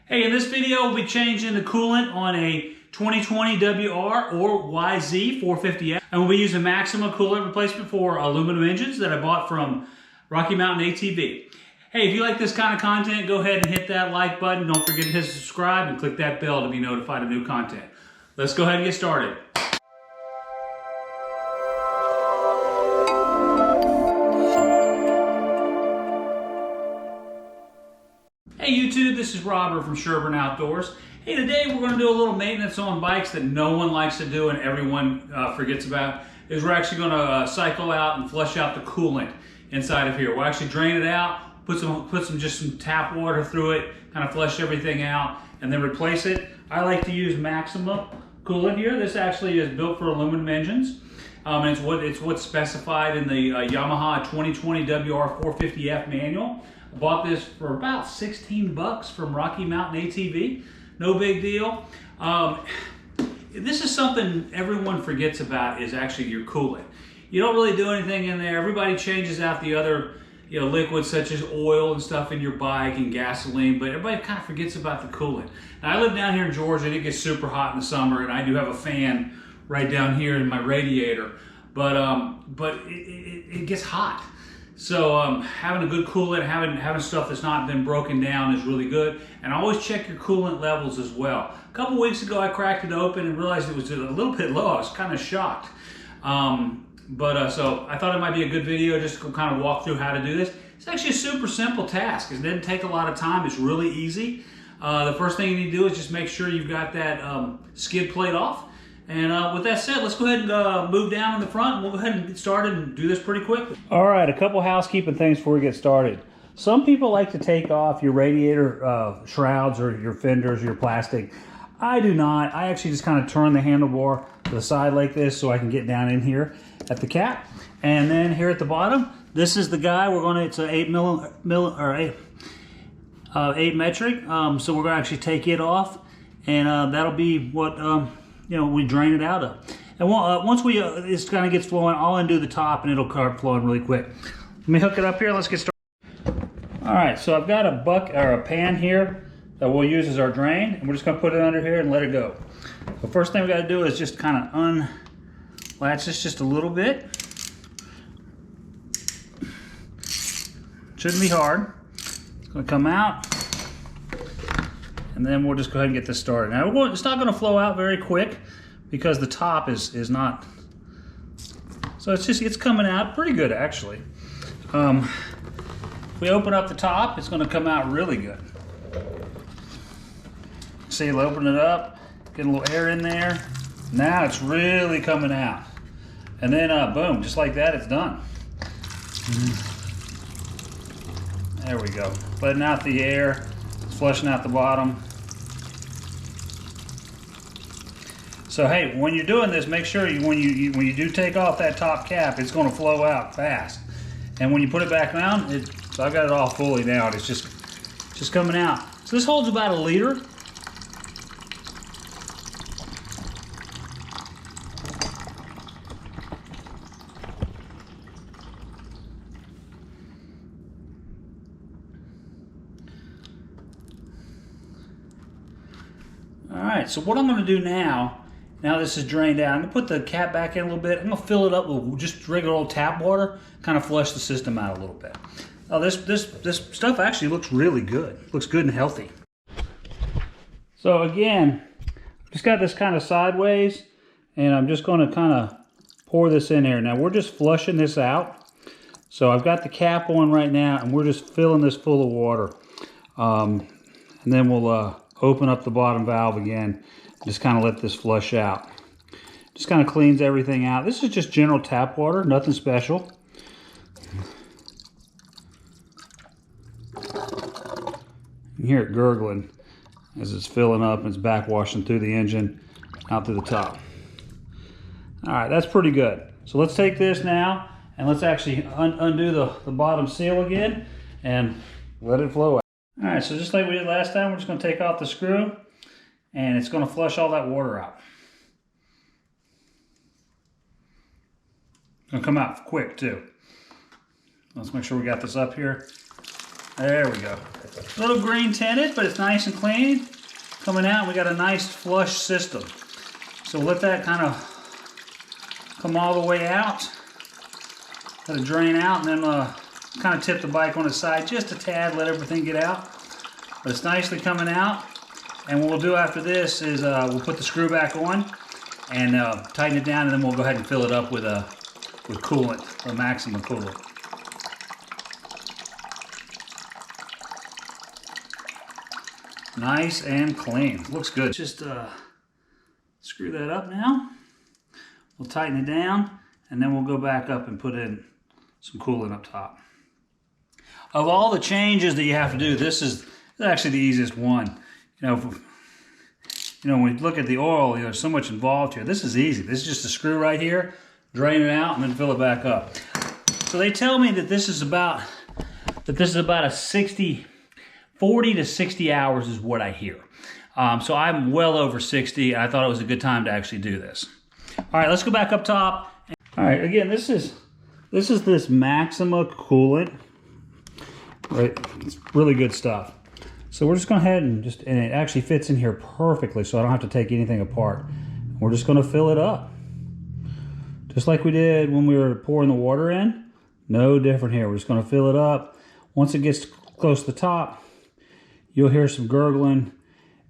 Hey, in this video, we'll be changing the coolant on a 2020 WR or YZ450F. And we'll be using Maxima coolant replacement for aluminum engines that I bought from Rocky Mountain ATV. Hey, if you like this kind of content, go ahead and hit that like button. Don't forget to hit subscribe and click that bell to be notified of new content. Let's go ahead and get started. Hey YouTube, this is Robert from Sherburne Outdoors. Hey, today we're going to do a little maintenance on bikes that no one likes to do and everyone forgets about. We're actually going to cycle out and flush out the coolant inside of here. We'll actually drain it out, put some tap water through it, kind of flush everything out, and then replace it. I like to use Maxima coolant here. This actually is built for aluminum engines. And it's what's specified in the Yamaha 2020 WR450F manual. I bought this for about 16 bucks from Rocky Mountain ATV. No big deal. This is something everyone forgets about, is actually your coolant. You don't really do anything in there. Everybody changes out the other liquids such as oil and stuff in your bike and gasoline, but everybody kind of forgets about the coolant. Now, I live down here in Georgia and it gets super hot in the summer, and I do have a fan right down here in my radiator, but it gets hot. So having a good coolant, having stuff that's not been broken down is really good. And always check your coolant levels as well. A couple weeks ago I cracked it open and realized it was a little bit low. I was kind of shocked. So I thought it might be a good video just to kind of walk through how to do this. It's actually a super simple task. It doesn't take a lot of time. It's really easy. The first thing you need to do is just make sure you've got that skid plate off. And with that said, let's go ahead and move down in the front, and we'll go ahead and get started and do this pretty quickly. All right, a couple housekeeping things before we get started. Some people like to take off your radiator shrouds or your fenders, your plastic. I do not. I actually just kind of turn the handlebar to the side like this so I can get down in here at the cap. And then here at the bottom, this is the guy. It's an 8 metric. So we're going to actually take it off, and that'll be what we drain it out of. And once this kind of gets flowing, I'll undo the top and it'll start flowing really quick. Let me hook it up here. Let's get started. All right, so I've got a pan here that we'll use as our drain, and we're just going to put it under here and let it go. The first thing we got to do is just kind of unlatch this just a little bit. Shouldn't be hard. It's going to come out. And then we'll just go ahead and get this started. Now, it's not going to flow out very quick because the top is not. So it's coming out pretty good, actually. If we open up the top, it's going to come out really good. See, we'll open it up, get a little air in there. Now it's really coming out. And then boom, just like that, it's done. There we go. Letting out the air. Flushing out the bottom. So hey, when you're doing this, make sure when you do take off that top cap, it's going to flow out fast. And when you put it back down, so I've got it all fully down. It's just coming out. So this holds about 1 liter. Alright, so what I'm going to do now this is drained out, I'm going to put the cap back in a little bit. I'm going to fill it up with just regular old tap water, kind of flush the system out a little bit. Now this stuff actually looks really good. Looks good and healthy. So again, just got this kind of sideways, and I'm just going to kind of pour this in here. Now we're just flushing this out. So I've got the cap on right now, and we're just filling this full of water. And then we'll open up the bottom valve again, just kind of let this flush out. Just kind of cleans everything out. This is just general tap water, nothing special. You hear it gurgling as it's filling up and it's backwashing through the engine out to the top. All right, that's pretty good. So let's take this now and let's actually undo the bottom seal again and let it flow out. All right, so just like we did last time, we're just going to take off the screw, and it's going to flush all that water out. It's going to come out quick, too. Let's make sure we got this up here. There we go. A little green tinted, but it's nice and clean. Coming out, we got a nice flush system. So let that kind of come all the way out. Let it drain out, and then kind of tip the bike on its side just a tad, let everything get out. But it's nicely coming out. And what we'll do after this is we'll put the screw back on and tighten it down, and then we'll go ahead and fill it up with coolant, or maximum coolant. Nice and clean. Looks good. Just screw that up now. We'll tighten it down, and then we'll go back up and put in some coolant up top. Of all the changes that you have to do, this is actually the easiest one. You know, when you look at the oil, there's so much involved here. This is easy. This is just a screw right here, drain it out, and then fill it back up. So they tell me that this is about a 40 to 60 hours is what I hear. So I'm well over 60. I thought it was a good time to actually do this. All right, let's go back up top. All right, again, this is this Maxima coolant. Right, it's really good stuff. So we're just going to head and it actually fits in here perfectly, so I don't have to take anything apart. We're just going to fill it up, just like we did when we were pouring the water in. No different here. We're just going to fill it up. Once it gets close to the top, you'll hear some gurgling,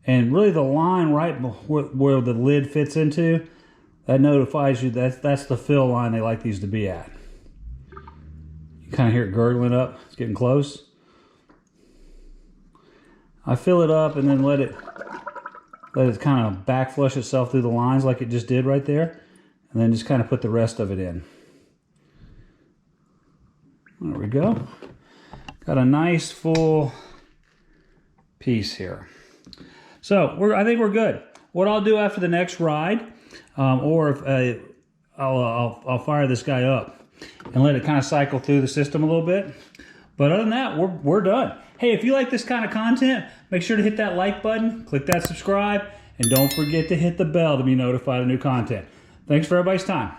and really the line right where the lid fits into, that notifies you that's the fill line they like these to be at. You kind of hear it gurgling up. It's getting close. I fill it up and then let it kind of back flush itself through the lines like it just did right there, and then just kind of put the rest of it in. There we go. Got a nice full piece here. So I think we're good. What I'll do after the next ride, or if I'll fire this guy up and let it kind of cycle through the system a little bit. But other than that, we're done. Hey, if you like this kind of content, make sure to hit that like button, click that subscribe, and don't forget to hit the bell to be notified of new content. Thanks for everybody's time.